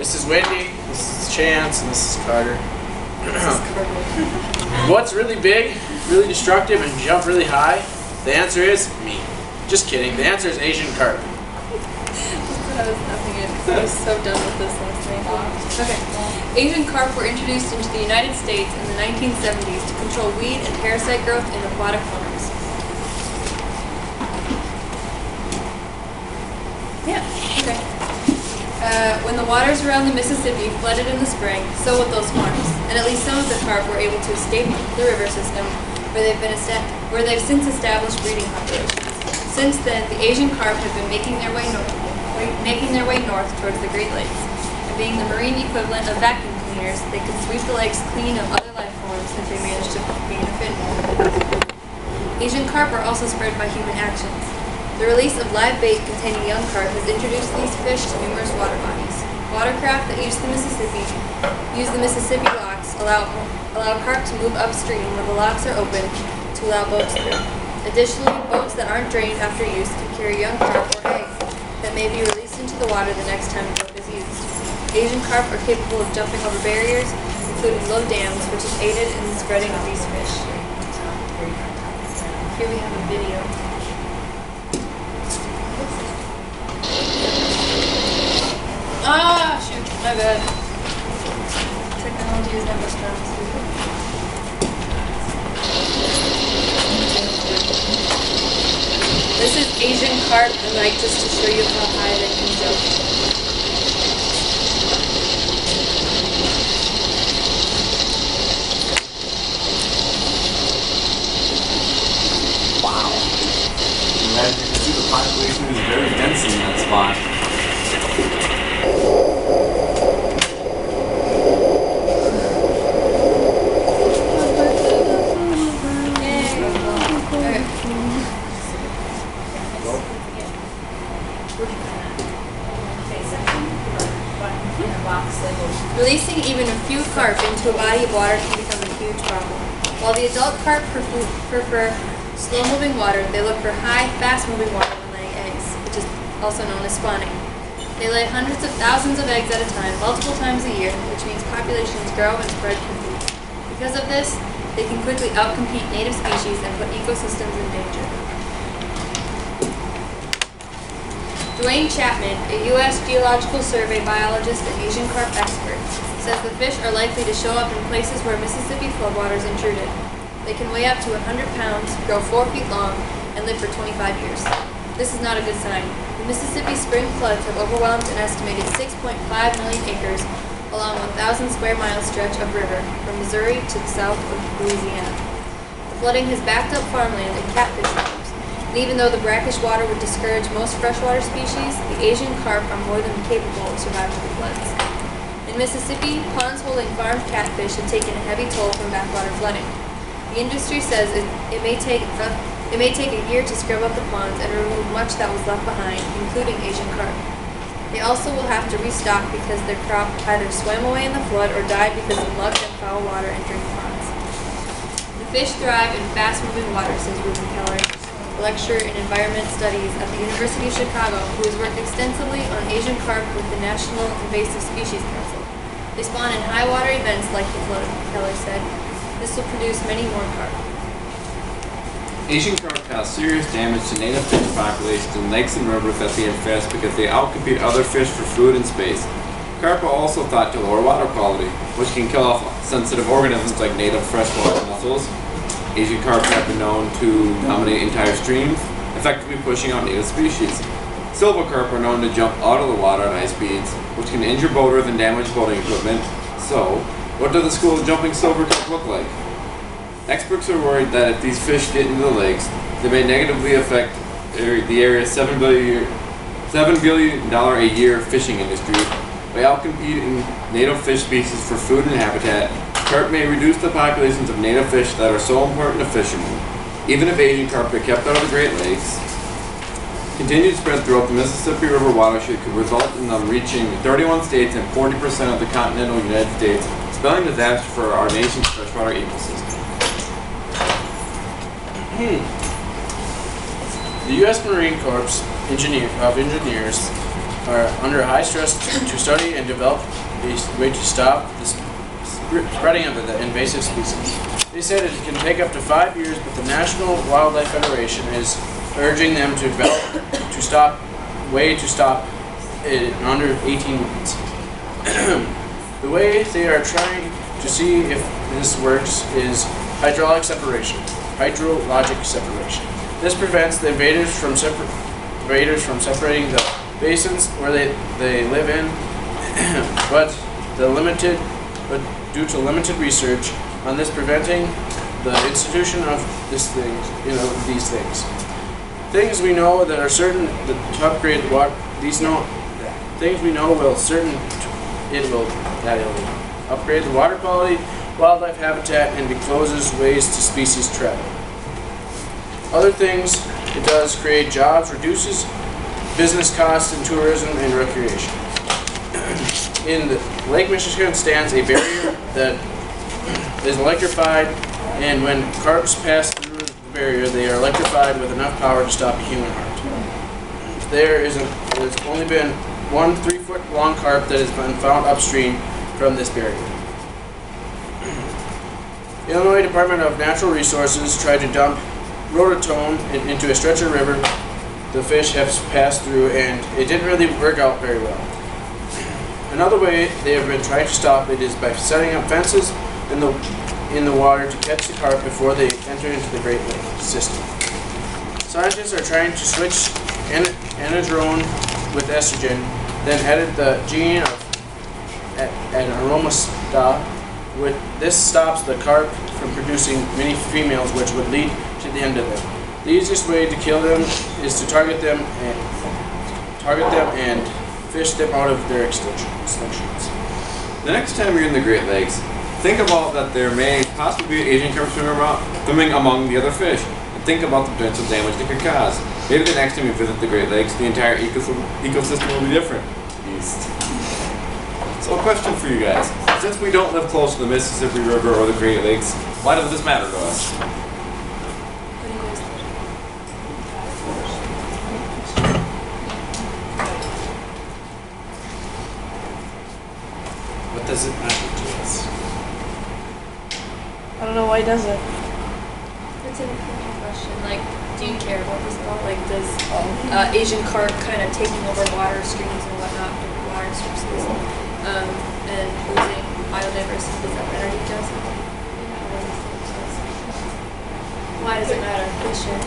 This is Wendy, this is Chance, and this is Carter. What's really big, really destructive, and jump really high? The answer is me. Just kidding. The answer is Asian carp. I was nothing in because I was so done with this last night. Okay. Asian carp were introduced into the United States in the 1970s to control weed and parasite growth in aquatic farms. Yeah, okay. When the waters around the Mississippi flooded in the spring, so would those farms, and at least some of the carp were able to escape the river system, where they've since established breeding populations. Since then, the Asian carp have been making their way north towards the Great Lakes, and being the marine equivalent of vacuum cleaners, they can sweep the lakes clean of other life forms if they manage to gain a foothold. Asian carp are also spread by human actions. The release of live bait containing young carp has introduced these fish to numerous water bodies. Watercraft that use the Mississippi locks allow carp to move upstream when the locks are open to allow boats through. Additionally, boats that aren't drained after use can carry young carp or eggs that may be released into the water the next time the boat is used. Asian carp are capable of jumping over barriers, including low dams, which has aided in the spreading of these fish. Here we have a video. Ah, shoot, my bad. Technology is never strong. This is Asian carp, and like just to show you how high they can jump. Wow. And as you can see, the population is very dense in that spot. Releasing even a few carp into a body of water can become a huge problem. While the adult carp prefer slow-moving water, they look for high, fast-moving water when laying eggs, which is also known as spawning. They lay hundreds of thousands of eggs at a time, multiple times a year, which means populations grow and spread quickly. Because of this, they can quickly outcompete native species and put ecosystems in danger. Dwayne Chapman, a U.S. Geological Survey biologist and Asian carp expert, says the fish are likely to show up in places where Mississippi floodwaters intruded. They can weigh up to 100 pounds, grow 4 feet long, and live for 25 years. This is not a good sign. The Mississippi spring floods have overwhelmed an estimated 6.5 million acres along 1,000 square mile stretch of river from Missouri to the south of Louisiana. The flooding has backed up farmland and catfish farms. And even though the brackish water would discourage most freshwater species, the Asian carp are more than capable of surviving the floods. In Mississippi, ponds holding farmed catfish have taken a heavy toll from backwater flooding. The industry says it may take a year to scrub up the ponds and remove much that was left behind, including Asian carp. They also will have to restock because their crop either swam away in the flood or died because of mud and foul water entering the ponds. The fish thrive in fast-moving water, says Ruben Keller, a lecturer in environment studies at the University of Chicago, who has worked extensively on Asian carp with the National Invasive Species Council. They spawn in high water events like the flood, Keller said. This will produce many more carp. Asian carp cause serious damage to native fish populations in lakes and rivers that they infest because they outcompete other fish for food and space. Carp are also thought to lower water quality, which can kill off sensitive organisms like native freshwater mussels. Asian carp have been known to dominate entire streams, effectively pushing out native species. Silver carp are known to jump out of the water at high speeds, which can injure boaters and damage boating equipment. So, what does the school of jumping silver carp look like? Experts are worried that if these fish get into the lakes, they may negatively affect the area's $7 billion a year fishing industry. By outcompeting native fish species for food and habitat, carp may reduce the populations of native fish that are so important to fishermen. Even if Asian carp are kept out of the Great Lakes, continued spread throughout the Mississippi River watershed could result in them reaching 31 states and 40% of the continental United States, spelling disaster for our nation's freshwater ecosystem. The U.S. Marine Corps engineers are under high stress to study and develop a way to stop the spreading of the invasive species. They said it can take up to 5 years, but the National Wildlife Federation is urging them to develop to stop it in under 18 months. The way they are trying to see if this works is hydraulic separation, hydrologic separation. This prevents the invaders from separating the basins where they live in, but due to limited research on this, preventing the institution of these things. Things we know that are certain that to upgrade the water. Things we know will upgrade the water quality, wildlife habitat, and it closes ways to species travel. Other things it does: create jobs, reduces business costs in tourism and recreation. In the Lake Michigan stands a barrier that is electrified, and when carps pass through the barrier, they are electrified with enough power to stop a human heart. There's only been one 3-foot long carp that has been found upstream from this barrier. Illinois Department of Natural Resources tried to dump rototone into a stretch of river the fish have passed through, and it didn't really work out very well. Another way they have been trying to stop it is by setting up fences in the water to catch the carp before they enter into the Great Lake system. Scientists are trying to switch anadrone with estrogen, then edit the gene of an aromastop. This stops the carp from producing many females, which would lead to the end of them. The easiest way to kill them is to target them and fish them out of their extinctions. The next time you're in the Great Lakes, think about that there may possibly be an Asian carp swimming among the other fish, and think about the potential damage it could cause. Maybe the next time you visit the Great Lakes, the entire ecosystem will be different. So a question for you guys. Since we don't live close to the Mississippi River or the Great Lakes, why does this matter to us? What does it matter to us? I don't know, why does it? That's an important question. Like, do you care about this at all? Like, does Asian carp kind of taking over water streams and whatnot, different water sources, and losing biodiversity, does that matter to you guys? Why does it matter? Question.